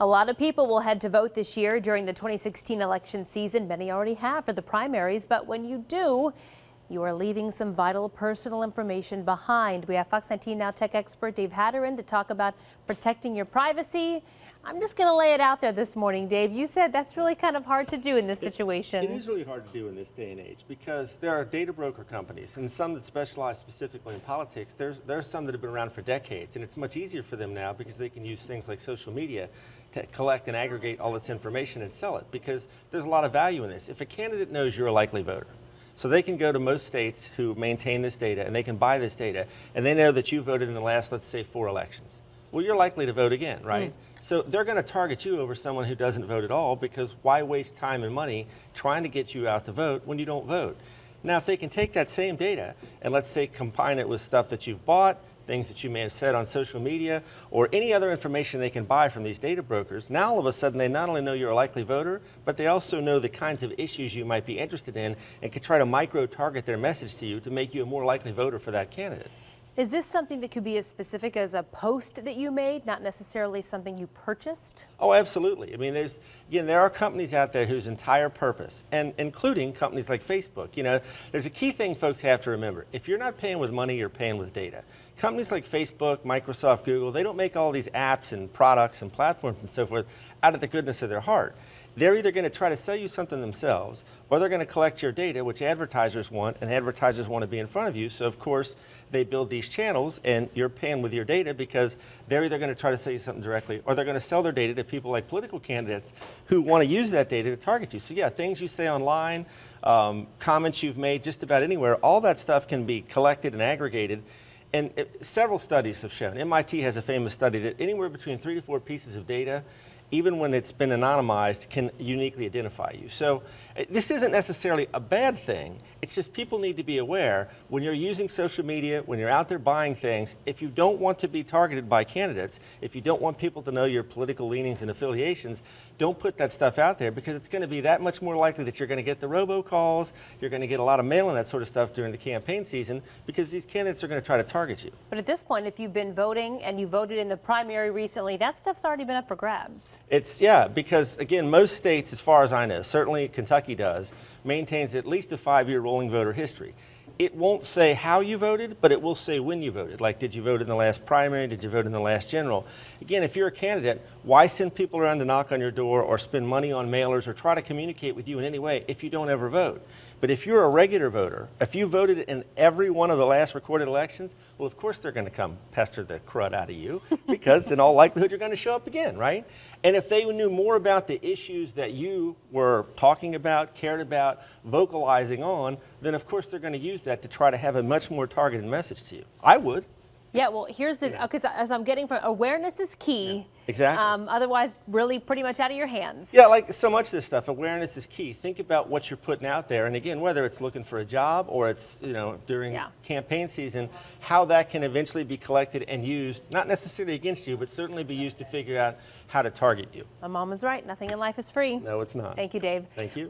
A lot of people will head to vote this year during the 2016 election season. Many already have for the primaries, but when you do, you are leaving some vital personal information behind. We have Fox 19 Now tech expert Dave Hatteran to talk about protecting your privacy. I'm just going to lay it out there this morning, Dave. You said that's really kind of hard to do in this situation. It is really hard to do in this day and age because there are data broker companies and some that specialize specifically in politics. There are some that have been around for decades, and it's much easier for them now because they can use things like social media to collect and aggregate all this information and sell it, because there's a lot of value in this. If a candidate knows you're a likely voter, so they can go to most states who maintain this data and they can buy this data, and they know that you voted in the last, let's say, 4 elections. Well, you're likely to vote again, right? So they're going to target you over someone who doesn't vote at all, because why waste time and money trying to get you out to vote when you don't vote? Now, if they can take that same data and, let's say, combine it with stuff that you've bought, things that you may have said on social media, or any other information they can buy from these data brokers, now all of a sudden they not only know you're a likely voter, but they also know the kinds of issues you might be interested in and can try to micro-target their message to you to make you a more likely voter for that candidate. Is this something that could be as specific as a post that you made, not necessarily something you purchased? Oh, absolutely. I mean, there are companies out there whose entire purpose, and including companies like Facebook, there's a key thing folks have to remember. If you're not paying with money, you're paying with data. Companies like Facebook, Microsoft, Google, they don't make all these apps and products and platforms and so forth out of the goodness of their heart. They're either going to try to sell you something themselves, or they're going to collect your data, which advertisers want, and advertisers want to be in front of you. So, of course, they build these channels, and you're paying with your data because they're either going to try to sell you something directly, or they're going to sell their data to people like political candidates who want to use that data to target you. So, yeah, things you say online, comments you've made just about anywhere, all that stuff can be collected and aggregated. And several studies have shown, MIT has a famous study, that anywhere between 3 to 4 pieces of data, even when it's been anonymized, can uniquely identify you. So this isn't necessarily a bad thing. It's just people need to be aware when you're using social media, when you're out there buying things, if you don't want to be targeted by candidates, if you don't want people to know your political leanings and affiliations, don't put that stuff out there, because it's going to be that much more likely that you're going to get the robocalls, you're going to get a lot of mail and that sort of stuff during the campaign season, because these candidates are going to try to target you. But at this point, if you've been voting and you voted in the primary recently, that stuff's already been up for grabs. Yeah, because again, most states, as far as I know, certainly Kentucky does, maintains at least a 5-year rolling voter history. It won't say how you voted, but it will say when you voted. Like, did you vote in the last primary? Did you vote in the last general? Again, if you're a candidate, why send people around to knock on your door or spend money on mailers or try to communicate with you in any way if you don't ever vote? But if you're a regular voter, if you voted in every one of the last recorded elections, well, of course they're going to come pester the crud out of you, because in all likelihood you're going to show up again, right? And if they knew more about the issues that you were talking about, cared about, vocalizing on, then of course they're going to use that to try to have a much more targeted message to you. I would. Yeah, well, here's the, because as I'm getting from, awareness is key. Yeah, exactly. Otherwise, really pretty much out of your hands. Yeah, like so much of this stuff, awareness is key. Think about what you're putting out there. And again, whether it's looking for a job or it's, during campaign season, how that can eventually be collected and used, not necessarily against you, but certainly be used to figure out how to target you. My mom was right. Nothing in life is free. No, it's not. Thank you, Dave. Thank you.